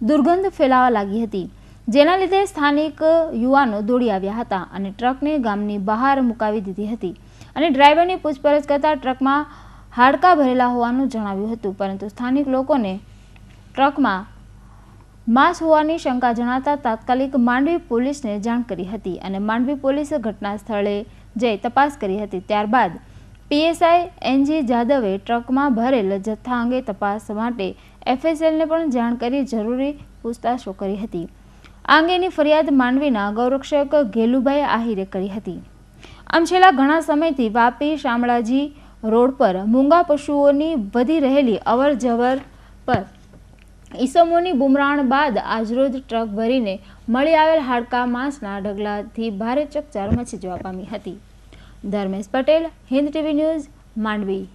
દુર્ગંધ ફેલાવા લાગી હતી, જેના લીધે સ્થાનિક યુવાનો દોડી આવ્યા હતા અને ટ્રકને ગામની બહાર મુકાવી દીધી હતી અને ડ્રાઈવરની પૂછપરછ કરતા ટ્રકમાં હાડકા ભરેલા હોવાનું જણાવ્યું હતું. પરંતુ સ્થાનિક લોકોને ટ્રકમાં માંસ હોવાની શંકા જણાતા તાત્કાલિક માંડવી પોલીસને જાણ કરી હતી અને માંડવી પોલીસે ઘટના સ્થળે જઈ તપાસ કરી હતી. ત્યારબાદ PSI NG જાદવે ટ્રકમાં ભરેલ જથ્થા અંગે તપાસ માટે FSLને પણ જાણ કરી જરૂરી પૂછતાછો કરી હતી. આ અંગેની ફરિયાદ માંડવીના ગૌરક્ષક ઘેલુભાઈ આહિરે કરી હતી. આમ છેલ્લા ઘણા સમયથી વાપી શામળાજી રોડ પર મૂંગા પશુઓની વધી રહેલી અવર જવર પર ઈસમોની બુમરાણ બાદ આજરોજ ટ્રક ભરીને મળી આવેલ હાડકા માંસના ઢગલાથી ભારે ચકચાર મચી જવા પામી હતી. Dharmesh Patel, Hind TV news, Mandvi.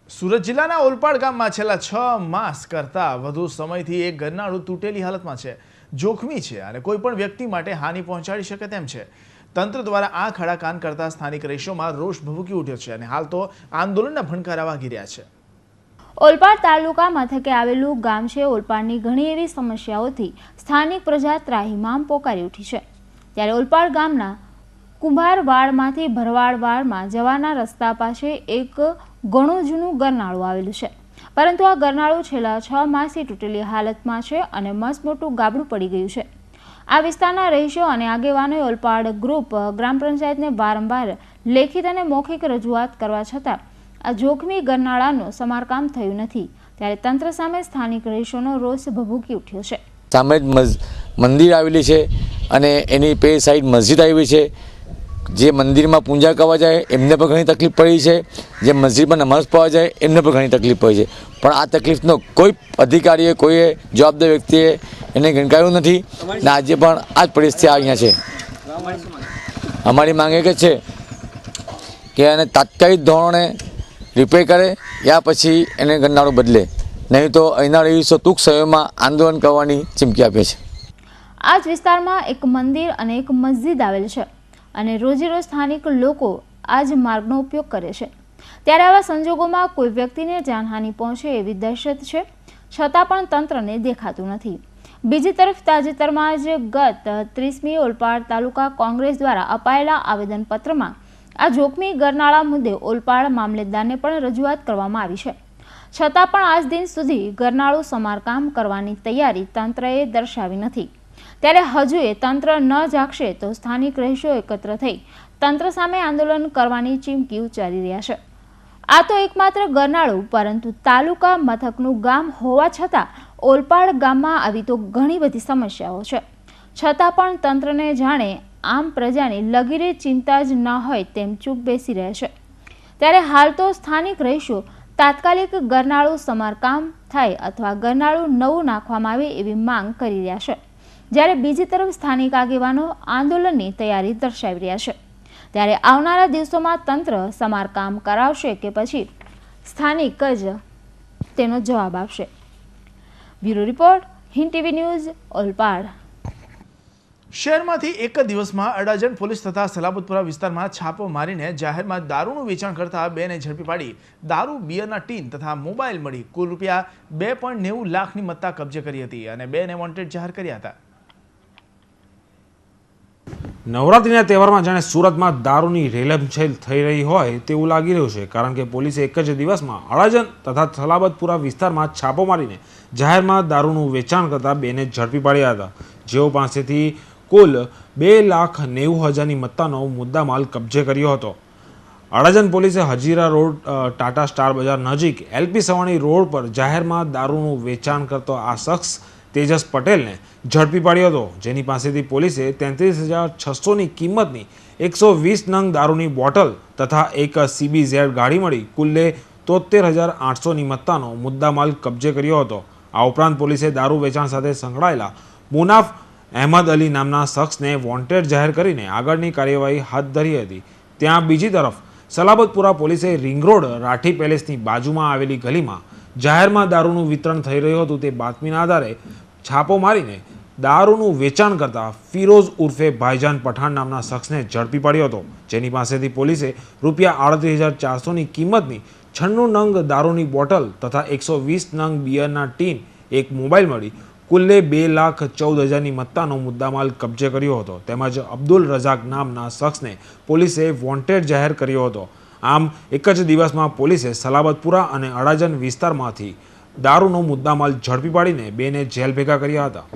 સુરત જિલ્લાના ઓલપાડ ગામમાં છેલ્લા 6 માસ કરતાં વધુ સમયથી એક ગરનાળું તૂટેલી હાલતમાં છે, જોખમી છે અને કોઈ પણ વ્યક્તિ માટે હાનિ પહોંચાડી શકે તેમ છે. તંત્ર દ્વારા આ ખડા કાન કરતા સ્થાનિક રહીશોમાં રોષ ભભૂકી ઉઠ્યો છે અને હાલ તો આંદોલનના ભણકારા વાગી રહ્યા છે. ઓલપાડ તાલુકા મથકે આવેલું ગામ છે. ઓલપાડની ઘણી એવી સમસ્યાઓથી સ્થાનિક પ્રજા ત્રાહિમામ પોકારી ઉઠી છે. ત્યારે ઓલપાડ ગામના કુંભારવાડમાંથી ભરવાડવાડમાં જવાના રસ્તા પાસે એક ઘણું જૂનું ગરનાળું આવેલું છે, પરંતુ આ ગરનાળું છેલ્લા 6 માસથી તૂટેલી હાલતમાં છે અને મસ્ત મોટું ગાબડું પડી ગયું છે. આ વિસ્તારના રહીશો અને આગેવાનોએ ઓલપાડ ગ્રુપ ગ્રામ પંચાયતને વારંવાર લેખિત અને મૌખિક રજૂઆત કરવા છતાં આ જોખમી ગરનાળાનું સમારકામ થયું નથી. ત્યારે તંત્ર સામે સ્થાનિક રહીશોનો રોષ ભભૂકી ઉઠ્યો છે. સામે મંદિર આવેલી છે અને એની પે સાઈડ મસ્જિદ આવી છે. જે મંદિરમાં પૂજા કરવા જાય એમને પણ ઘણી તકલીફ પડી છે, જે મસ્જિદમાં નમાઝ પઢવા જાય એમને પણ ઘણી તકલીફ પડી છે, પણ આ તકલીફનો કોઈ અધિકારીએ કોઈએ જવાબદાર વ્યક્તિએ એને ગણકાર્યું નથી ને આજે પણ આ જ પરિસ્થિતિ અહીંયા છે. અમારી માંગ એક જ છે કે એને તાત્કાલિક ધોરણે રિપેર કરે યા પછી એને ગરનાળું બદલે, નહીં તો અહીંના રહીશો ટૂંક સમયમાં આંદોલન કરવાની ચીમકી આપે છે. આ જ વિસ્તારમાં એક મંદિર અને એક મસ્જિદ આવેલ છે અને રોજેરોજ સ્થાનિક લોકો આ જ માર્ગનો ઉપયોગ કરે છે. ત્યારે આવા સંજોગોમાં કોઈ વ્યક્તિને જાનહાનિ પહોંચે એવી દહેશત છે, છતાં પણ તંત્રને દેખાતું નથી. બીજી તરફ તાજેતરમાં જ ગત 30મી ઓલપાડ તાલુકા કોંગ્રેસ દ્વારા અપાયેલા આવેદનપત્રમાં આ જોખમી ગરનાળા મુદ્દે ઓલપાડ મામલેદારને પણ રજૂઆત કરવામાં આવી છે, છતાં પણ આજ દિન સુધી ગરનાળું સમારકામ કરવાની તૈયારી તંત્રએ દર્શાવી નથી. ત્યારે હજુ એ તંત્ર ન જાગશે તો સ્થાનિક રહીશો એકત્ર થઈ તંત્ર સામે આંદોલન કરવાની ચીમકી ઉચ્ચારી રહ્યા છે. આ તો એકમાત્ર ગરનાળું પરંતુ તાલુકા મથકનું ગામ હોવા છતાં ઓલપાડ ગામમાં આવી તો ઘણી બધી સમસ્યાઓ છે, છતાં પણ તંત્રને જાણે આમ પ્રજાની લગીરે ચિંતા જ ન હોય તેમ ચૂપ બેસી રહે છે. ત્યારે હાલ તો સ્થાનિક રહીશો તાત્કાલિક ગરનાળું સમારકામ થાય અથવા ગરનાળું નવું નાખવામાં આવે એવી માંગ કરી રહ્યા છે, જ્યારે બીજી તરફ સ્થાનિક આગેવાનો આંદોલનની તૈયારી દર્શાવી રહ્યા છે. ત્યારે આવનારા દિવસોમાં તંત્ર સમારકામ કરાવશે કે પછી સ્થાનિક જ તેનો જવાબ આપશે. Bureau report, Hind TV news, Olpad. શહેરમાંથી એક જ દિવસમાં અડાજણ પોલીસ તથા સલાબતપુરા વિસ્તારમાં છાપો મારીને જાહેરમાં દારૂનું વેચાણ કરતા બેને ઝડપી પાડી દારૂ, બિયરના ટીન તથા મોબાઈલ મળી કુલ રૂપિયા 2.90 લાખની મત્તા કબજે કરી હતી અને બેને વોન્ટેડ જાહેર કર્યા હતા. નવરાત્રિના તહેવારમાં જાણે સુરતમાં દારૂની રેલમછેલ થઈ રહી હોય તેવું લાગી રહ્યું છે, કારણ કે પોલીસે એક જ દિવસમાં અડાજણ તથા સલાબતપુરા વિસ્તારમાં છાપો મારીને જાહેરમાં દારૂનું વેચાણ કરતા બેને ઝડપી પાડ્યા હતા, જેઓ પાસેથી કુલ 2,90,000ની મત્તાનો મુદ્દામાલ કબજે કર્યો હતો. અડાજણ પોલીસે હજીરા રોડ ટાટા સ્ટાર બજાર નજીક એલપી સવાણી રોડ પર જાહેરમાં દારૂનું વેચાણ કરતો આ શખ્સ તેજસ પટેલને ઝડપી પાડ્યો હતો, જેની પાસેથી પોલીસે 33,600ની કિંમતની 120 નંગ દારૂની બોટલ તથા એક CBZ ગાડી મળી કુલ્લે 73,800ની મત્તાનો મુદ્દામાલ કબજે કર્યો હતો. આ ઉપરાંત પોલીસે દારૂ વેચાણ સાથે સંકળાયેલા મુનાફ અહેમદ અલી નામના શખ્સને વોન્ટેડ જાહેર કરીને આગળની કાર્યવાહી હાથ ધરી હતી. ત્યાં બીજી તરફ સલાબતપુરા પોલીસે રિંગ રોડ રાઠી પેલેસની બાજુમાં આવેલી ગલીમાં જાહેરમાં દારૂનું વિતરણ થઈ રહ્યું હતું તે બાતમીના આધારે છાપો મારીને દારૂનું વેચાણ કરતા ફિરોઝ ઉર્ફે ભાઈજાન પઠાણ નામના શખ્સને ઝડપી પાડ્યો હતો, જેની પાસેથી પોલીસે રૂપિયા 38,400ની કિંમતની 96 નંગ દારૂની બોટલ તથા 120 નંગ બિયરના ટીન, એક મોબાઈલ મળી કુલ્લે 2,14,000ની મત્તાનો મુદ્દામાલ કબજે કર્યો હતો. તેમજ અબ્દુલ રઝાક નામના શખ્સને પોલીસે વોન્ટેડ જાહેર કર્યો હતો. આમ એક જ દિવસમાં પોલીસે સલાબતપુરા અને અડાજણ વિસ્તારમાંથી દારૂનો મુદ્દામાલ ઝડપી પાડીને બેને જેલ ભેગા કર્યા હતા.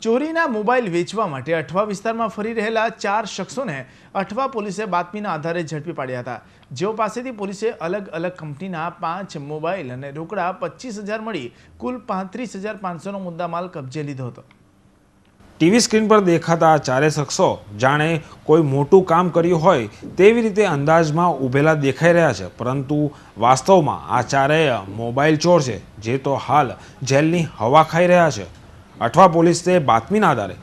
ચોરીના મોબાઈલ વેચવા માટે અઠવા વિસ્તારમાં ફરી રહેલા 4 શખ્સોને અઠવા પોલીસે બાતમીના આધારે ઝડપી પાડ્યા હતા, જેઓ પાસેથી પોલીસે અલગ અલગ કંપનીના 5 મોબાઈલ અને રોકડા 25,000 મળી કુલ 35,500નો મુદ્દામાલ કબજે લીધો હતો. ટીવી સ્ક્રીન પર દેખાતા આ ચારે શખ્સો જાણે કોઈ મોટું કામ કર્યું હોય તેવી રીતે અંદાજમાં ઊભેલા દેખાઈ રહ્યા છે, પરંતુ વાસ્તવમાં આ ચારેય મોબાઈલ ચોર છે, જે તો હાલ જેલની હવા ખાઈ રહ્યા છે. અઠવા પોલીસે બાતમીના આધારે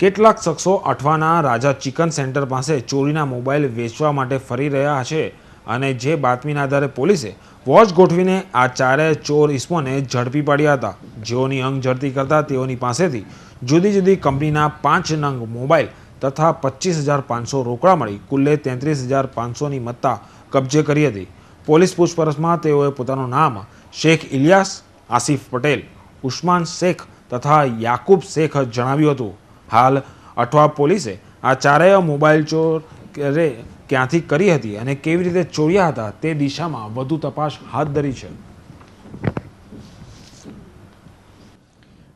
કેટલાક શખ્સો અઠવાના રાજા ચિકન સેન્ટર પાસે ચોરીના મોબાઈલ વેચવા માટે ફરી રહ્યા છે અને જે બાતમીના આધારે પોલીસે વોચ ગોઠવીને આ ચારેય ચોર ઇસમોને ઝડપી પાડ્યા હતા, જેઓની અંગ ઝડપી કરતા તેઓની પાસેથી જુદી જુદી કંપનીના 5 નંગ મોબાઈલ તથા 25,500 રોકડા મળી કુલ્લે 33,500ની મત્તા કબજે કરી હતી. પોલીસ પૂછપરછમાં તેઓએ પોતાનું નામ શેખ ઇલિયાસ, આસિફ પટેલ, ઉસ્માન શેખ તથા યાકુબ શેખ જણાવ્યું હતું. હાલ અઠવા પોલીસે આ ચારેય મોબાઈલ ચોર ક્યાંથી કરી હતી અને કેવી રીતે ચોર્યા હતા તે દિશામાં વધુ તપાસ હાથ ધરી છે.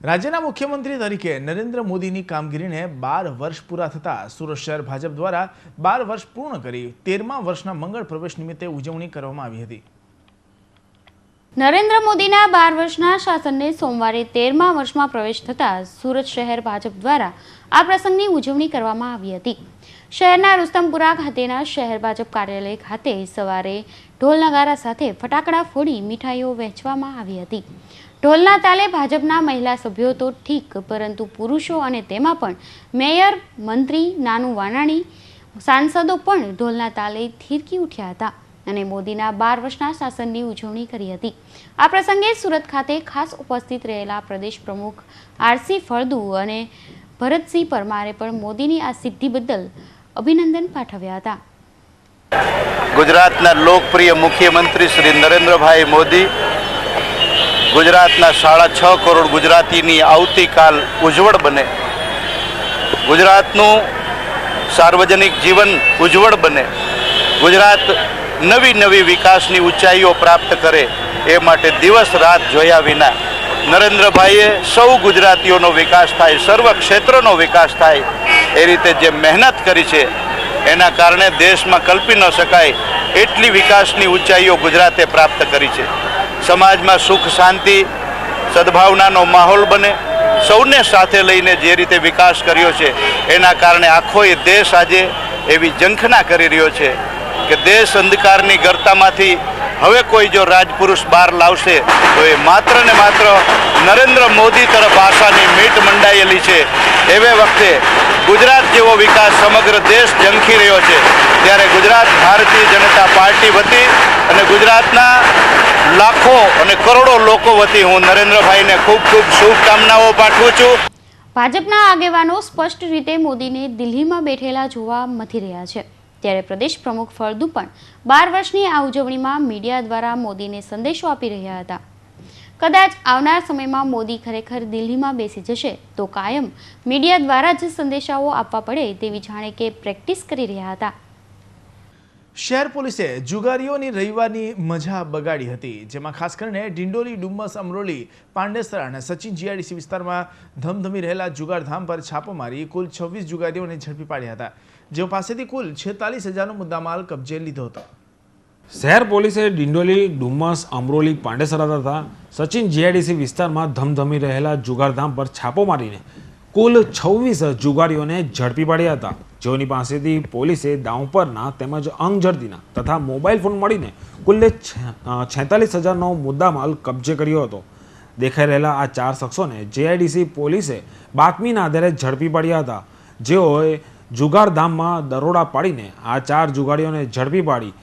રાજ્યના મુખ્યમંત્રી તરીકે નરેન્દ્ર મોદીની કામગીરીને 12 વર્ષ પૂરા થતાં સુરત શહેર ભાજપ દ્વારા 12 વર્ષ પૂર્ણ કરી 13મા વર્ષના મંગળ પ્રવેશ નિમિત્તે ઉજવણી કરવામાં આવી હતી. નરેન્દ્ર મોદીના 12 વર્ષના શાસનને સોમવારે 13મા વર્ષમાં પ્રવેશ થતાં સુરત શહેર ભાજપ દ્વારા આ પ્રસંગની ઉજવણી કરવામાં આવી હતી. શહેરના રુસ્તમપુરા ખાતેના શહેર ભાજપ કાર્યાલય ખાતે સવારે ઢોલ નગારા સાથે ફટાકડા ફોડી મીઠાઈઓ વહેંચવામાં આવી હતી. ઢોલના તાલે ભાજપના મહિલા સભ્યો તો ઠીક, પરંતુ પુરુષો અને તેમાં પણ મેયર, મંત્રી, નાનું વાનાણી, સાંસદો પણ ઢોલના તાલે થીરકી ઉઠ્યા હતા અને મોદીના 12 વર્ષના શાસનની ઉજવણી કરી હતી. આ પ્રસંગે સુરત ખાતે ખાસ ઉપસ્થિત રહેલા પ્રદેશ પ્રમુખ આરસી ફળદુ અને ભરતસિંહ પરમારે પણ મોદીની આ સિદ્ધિ બદલ અભિનંદન પાઠવ્યા હતા. ગુજરાતના લોકપ્રિય મુખ્યમંત્રી શ્રી નરેન્દ્રભાઈ મોદી ગુજરાતના 6.5 કરોડ ગુજરાતીની આવતીકાલ ઉજ્જવળ બને, ગુજરાતનું સાર્વજનિક જીવન ઉજ્જવળ બને, ગુજરાત નવી વિકાસની ઊંચાઈઓ પ્રાપ્ત કરે એ માટે દિવસ રાત જોયા વિના નરેન્દ્રભાઈએ સૌ ગુજરાતીઓનો વિકાસ થાય, સર્વ ક્ષેત્રનો વિકાસ થાય એ રીતે જે મહેનત કરી છે એના કારણે દેશમાં કલ્પી ન શકાય એટલી વિકાસની ઊંચાઈઓ ગુજરાતે પ્રાપ્ત કરી છે. સમાજમાં સુખ શાંતિ સદભાવનાનો માહોલ બને, સૌને સાથે લઈને જે રીતે વિકાસ કર્યો છે એના કારણે આખો એ દેશ આજે એવી ઝંખના કરી રહ્યો છે કે દેશ અંધકારની ગર્તામાંથી હવે કોઈ જો રાજપુરુષ બહાર લાવશે તો એ માત્ર ને માત્ર નરેન્દ્ર મોદી તરફ આશાની મીટ મંડાયેલી છે. એવે વખતે ગુજરાત જેવો વિકાસ સમગ્ર દેશ ઝંખી રહ્યો છે ત્યારે ગુજરાત ભારતીય જનતા પાર્ટી વતી અને ગુજરાતના લાખો અને કરોડો લોકો વતી હું નરેન્દ્રભાઈને ખૂબ શુભકામનાઓ પાઠવું છું. ભાજપના આગેવાનો સ્પષ્ટ રીતે મોદીને દિલ્હીમાં બેઠેલા જોવા મથી રહ્યા છે, ત્યારે પ્રદેશ પ્રમુખ ફળદુ પણ 12 વર્ષની આ ઉજવણીમાં મીડિયા દ્વારા મોદીને સંદેશો આપી રહ્યા હતા. કદાચ આવનાર સમયમાં મોદી ખરેખર દિલ્હીમાં બેસી જશે તો કાયમ મીડિયા દ્વારા જ સંદેશાઓ આપવા પડે તેવી જાણે કે પ્રેક્ટિસ કરી રહ્યા હતા. શહેર પોલીસે જુગારીઓની રવિવારની મજા બગાડી હતી, જેમાં ખાસ કરીને ડિંડોલી, ડુમ્મસ, અમરોલી, પાંડેસરા અને સચિન જીઆઈડીસી વિસ્તારમાં ધમધમી રહેલા જુગારધામ પર છાપો મારી કુલ 26 જુગારીઓને ઝડપી પાડ્યા હતા, જેઓ પાસેથી કુલ 46,000નો મુદ્દામાલ કબજે લીધો હતો. શહેર પોલીસે ડિંડોલી, ડુમ્મસ, અમરોલી, પાંડેસરા તથા સચિન જીઆઈડીસી વિસ્તારમાં ધમધમી રહેલા જુગારધામ પર છાપો મારીને કુલ 26 જુગારીઓને ઝડપી પાડ્યા હતા, જેઓની પાસેથી પોલીસે દાવ પરના તેમજ અંગ ઝડતીના તથા મોબાઈલ ફોન મળીને કુલ 46,000નો મુદ્દામાલ કબજે કર્યો હતો. દેખાઈ રહેલા આ 4 શખ્સોને જીઆઈડીસી પોલીસે બાતમીના આધારે ઝડપી પાડ્યા હતા, જેઓએ જુગારધામમાં દરોડા પાડીને આ 4 જુગારીઓને ઝડપી પાડી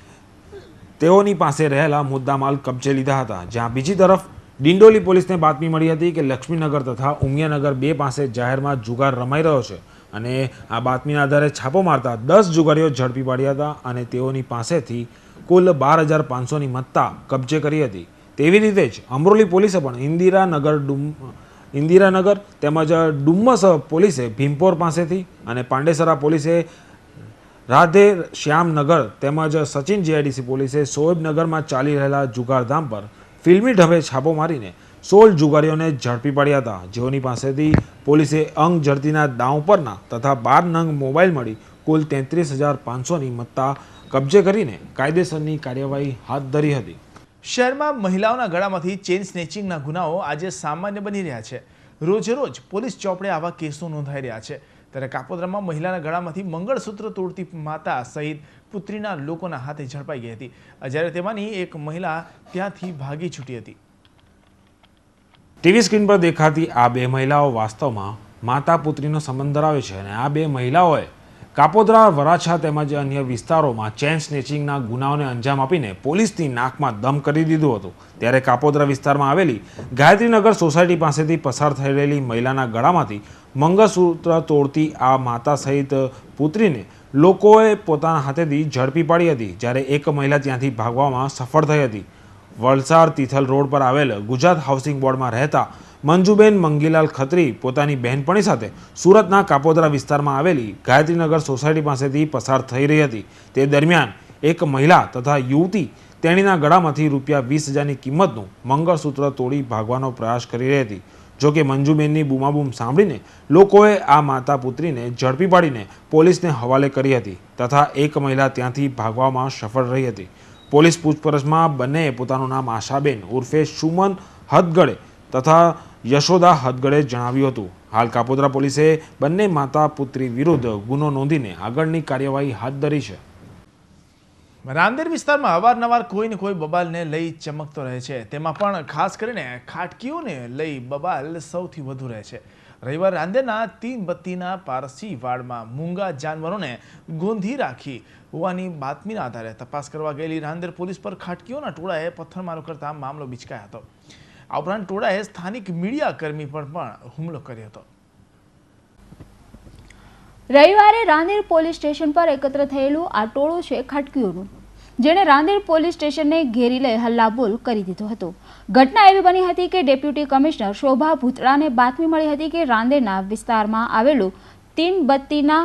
તેઓની પાસે રહેલા મુદ્દામાલ કબજે લીધા હતા. જ્યાં બીજી તરફ ડિંડોલી પોલીસને બાતમી મળી હતી કે લક્ષ્મીનગર તથા ઉમિયાનગર 2 પાસે જાહેરમાં જુગાર રમાઈ રહ્યો છે અને આ બાતમીના આધારે છાપો મારતા 10 જુગારીઓ ઝડપી પાડ્યા હતા અને તેઓની પાસેથી કુલ 12,500ની મત્તા કબજે કરી હતી. તેવી રીતે જ અમરોલી પોલીસે પણ ઇન્દિરાનગર તેમજ ડુમ્મસ પોલીસે ભીમપોર પાસેથી અને પાંડેસરા પોલીસે રાધે શ્યામનગર તેમજ સચિન જીઆઈડીસી પોલીસે સોએબનગરમાં ચાલી રહેલા જુગારધામ પર ફિલ્મી ઢબે છાપો મારીને 16 જુગારીઓને ઝડપી પાડ્યા હતા, જેઓની પાસેથી પોલીસે અંગ ઝડતીના દાવ પરના તથા 12 નંગ મોબાઈલ મળી કુલ 33,500ની મત્તા કબજે કરીને કાયદેસરની કાર્યવાહી હાથ ધરી હતી. શહેરમાં મહિલાઓના ગળામાંથી ચેઇન સ્નેચિંગના ગુનાઓ આજે સામાન્ય બની રહ્યા છે. રોજે રોજ પોલીસ ચોપડે આવા કેસો નોંધાઈ રહ્યા છે, ત્યારે કાપોદ્રામાં મહિલાના ગળામાંથી મંગળસૂત્ર તોડતી માતા સહિત પુત્રીના લોકોના હાથે ઝડપાઈ ગઈ હતી, જ્યારે તેમાંની એક મહિલા ત્યાંથી ભાગી છૂટી હતી. ટીવી સ્ક્રીન પર દેખાતી આ 2 મહિલાઓ વાસ્તવમાં માતા પુત્રીનો સંબંધ ધરાવે છે અને આ 2 મહિલાઓએ કાપોદ્રા, વરાછા તેમજ અન્ય વિસ્તારોમાં ચેન સ્નેચિંગના ગુનાઓને અંજામ આપીને પોલીસની નાકમાં દમ કરી દીધું હતું. ત્યારે કાપોદ્રા વિસ્તારમાં આવેલી ગાયત્રીનગર સોસાયટી પાસેથી પસાર થઈ રહેલી મહિલાના ગળામાંથી મંગળસૂત્ર તોડતી આ માતા સહિત પુત્રીને લોકોએ પોતાના હાથેથી ઝડપી પાડી હતી, જ્યારે એક મહિલા ત્યાંથી ભાગવામાં સફળ થઈ હતી. વલસાડ તિથલ રોડ પર આવેલ ગુજરાત હાઉસિંગ બોર્ડમાં રહેતા મંજુબેન મંગીલાલ ખત્રી પોતાની બહેનપણી સાથે સુરતના કાપોદ્રા વિસ્તારમાં આવેલી ગાયત્રીનગર સોસાયટી પાસેથી પસાર થઈ રહી હતી. તે દરમિયાન એક મહિલા તથા યુવતી તેણીના ગળામાંથી ₹20,000ની કિંમતનું મંગળસૂત્ર તોડી ભાગવાનો પ્રયાસ કરી રહી હતી. જોકે મંજુબેનની બૂમાબૂમ સાંભળીને લોકોએ આ માતા પુત્રીને ઝડપી પાડીને પોલીસને હવાલે કરી હતી તથા એક મહિલા ત્યાંથી ભાગવામાં સફળ રહી હતી. પોલીસ પૂછપરછમાં બંનેએ પોતાનું નામ આશાબેન ઉર્ફે સુમન હદગડે તથા યશોદા હદગડે જણાવ્યું હતું. હાલ કાપોદ્રા પોલીસે બંને માતા પુત્રી વિરુદ્ધ ગુનો નોંધીને આગળની કાર્યવાહી હાથ ધરી છે. રાંદેર વિસ્તારમાં અવારનવાર કોઈને કોઈ બબાલને લઈ ચમકતો રહે છે. તેમાં પણ ખાસ કરીને ખાટકીઓને લઈ બબાલ સૌથી વધુ રહે છે. રવિવાર રાંદેરના તીનબત્તીના પારસી વાડમાં મૂંગા જાનવરોને ગોંધી રાખી હોવાની બાતમીના આધારે તપાસ કરવા ગયેલી રાંદેર પોલીસ પર ખાટકીઓના ટોળાએ પથ્થરમારો કરતા મામલો બિચકાયો હતો. આ ઉપરાંત ટોળાએ સ્થાનિક મીડિયા કર્મી પર પણ હુમલો કર્યો હતો. રવિવારે રાંદેર પોલીસ સ્ટેશન પર એકત્ર થયેલું આ ટોળું છે ખાટકીઓનું, જેણે રાંદેર પોલીસ સ્ટેશનને ઘેરી લઈ હલ્લાબોલ કરી દીધો હતો. ઘટના એવી બની હતી કે ડેપ્યુટી કમિશનર શોભા ભૂતડાને બાતમી મળી હતી કે રાંદેરના વિસ્તારમાં આવેલું તીનબત્તીના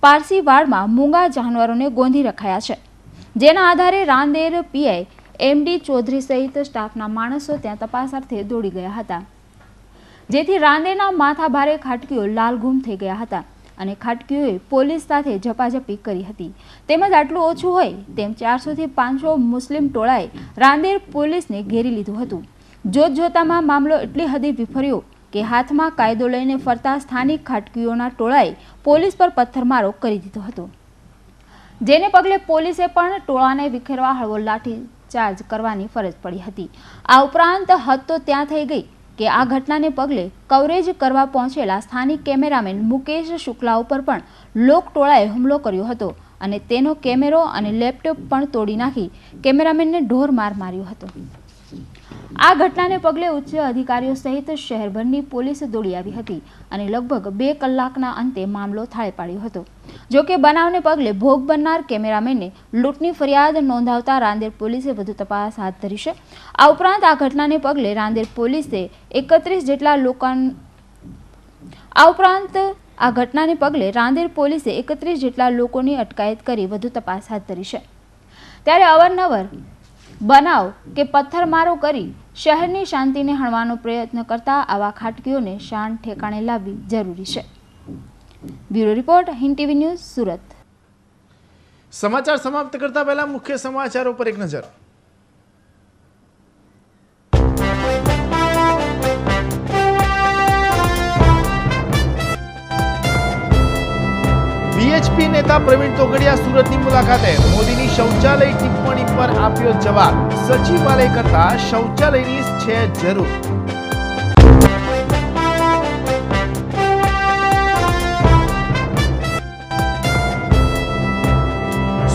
પારસી વાડમાં મૂંગા જાનવરોને ગોંધી રખાયા છે. જેના આધારે રાંદેર પીઆઈ MD ચૌધરી સહિત સ્ટાફના માણસો ત્યાં તપાસ અર્થે દોડી ગયા હતા, જેથી રાંદેરના માથાભારે ખાટકીઓ લાલઘૂમ થઈ ગયા હતા અને ખાટકીઓએ પોલીસ સાથે ઝપાઝપી કરી હતી. તેમજ આટલું ઓછું હોય તેમ 400 થી 500 મુસ્લિમ ટોળાએ રાંદેર પોલીસને ઘેરી લીધું હતું. જોતજોતામાં મામલો એટલી હદે વિફર્યો કે હાથમાં કાયદો લઈને ફરતા સ્થાનિક ખાટકીઓના ટોળાએ પોલીસ પર પથ્થરમારો કરી દીધો હતો, જેને પગલે પોલીસે પણ ટોળાને વિખેરવા હળવો લાઠી ચાર્જ કરવાની ફરજ પડી હતી. આ ઉપરાંત હદ તો ત્યાં થઈ ગઈ કે આ ઘટનાને પગલે કવરેજ કરવા પહોંચેલા સ્થાનિક કેમેરામેન મુકેશ શુક્લા ઉપર પણ લોક ટોળાએ હુમલો કર્યો હતો અને તેનો કેમેરો અને લેપટોપ પણ તોડી નાખી કેમેરામેનને ઢોર માર માર્યો હતો. આ ઘટનાને પગલે ઉચ્ચ અધિકારીઓ સહિત શહેરભરની પોલીસ દોડી આવી હતી અને લગભગ 2 કલાકના અંતે મામલો થાળે પાડ્યો હતો. જોકે બનાવને પગલે ભોગ બનનાર કેમેરામેનને લૂંટની ફરિયાદ નોંધાવતા રાંદેર પોલીસે વધુ તપાસ હાથ ધરી છે. આ ઉપરાંત આ ઘટનાને પગલે રાંદેર પોલીસે 31 જેટલા લોકોની અટકાયત કરી વધુ તપાસ હાથ ધરી છે. ત્યારે અવારનવાર બનાવ કે પથ્થરમારો કરી શહેરની શાંતિને હણવાનો પ્રયત્ન કરતા આવા ખાટકીઓને શાન ઠેકાણે લાવવી જરૂરી છે. Bureau report, Hind TV news, Surat. સમાચાર સમાપ્ત કરતા પહેલા મુખ્ય સમાચારો પર એક નજર. બીએચપી નેતા પ્રવીણ તોગડિયા સુરતની મુલાકાતે. મોદીની શૌચાલય ટિપ્પણી પર આપ્યો જવાબ. સચિવાલય કરતા શૌચાલયની છે જરૂર.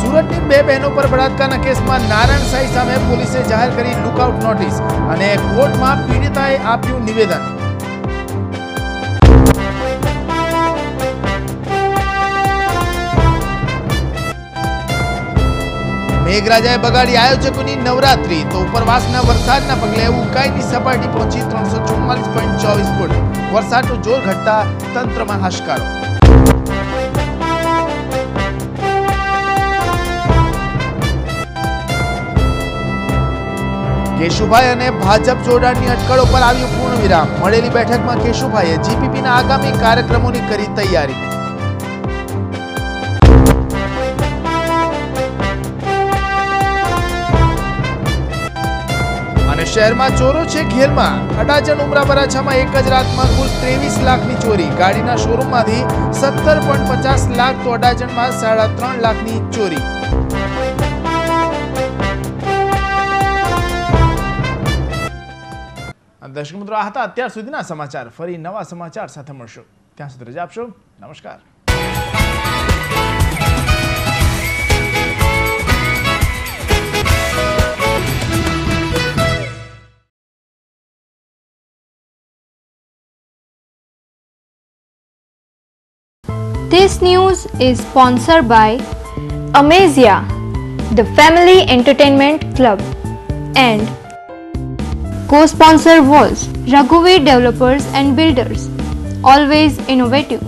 સુરતની 2 બહેનો પર બળાત્કારના કેસમાં નારાયણ સાંઈ સામે પોલીસે જાહેર કરી લુકઆઉટ નોટિસ અને કોર્ટમાં પીડિતાએ આપ્યું નિવેદન. મેઘરાજાએ બગાડી આયોજકોની નવરાત્રી, તો ઉપરવાસના વરસાદના પગલે ઉકાઈની સપાટી પહોંચી 344.24 ફૂટ. વરસાદનું જોર ઘટતા તંત્રમાં હાશકારો. કેશુભાઈ અને ભાજપ જોડાણની અટકળો પર આવ્યું પૂર્ણ વિરામ. મળેલી બેઠકમાં કેશુભાઈએ જીપીપીના આગામી કાર્યક્રમોની કરી તૈયારી. અને શહેરમાં ચોરો છે ઘેરમાં. અડાજણ ઉમરા વરાછામાં એક જ રાતમાં કુલ 23 લાખની ચોરી. ગાડીના શોરૂમમાંથી 17.50 લાખ તો અડાજણમાં 3.5 લાખની ચોરી. દર્શક મિત્રો, આ હતા અત્યાર સુધીના સમાચાર. ફરી નવા સમાચાર સાથે મળશું. ત્યાં સુધી રજા આપશો. નમસ્કાર. This news is sponsored by Amazia, the Family Entertainment Club, and co-sponsor was Raghuveer Developers and Builders, always innovative.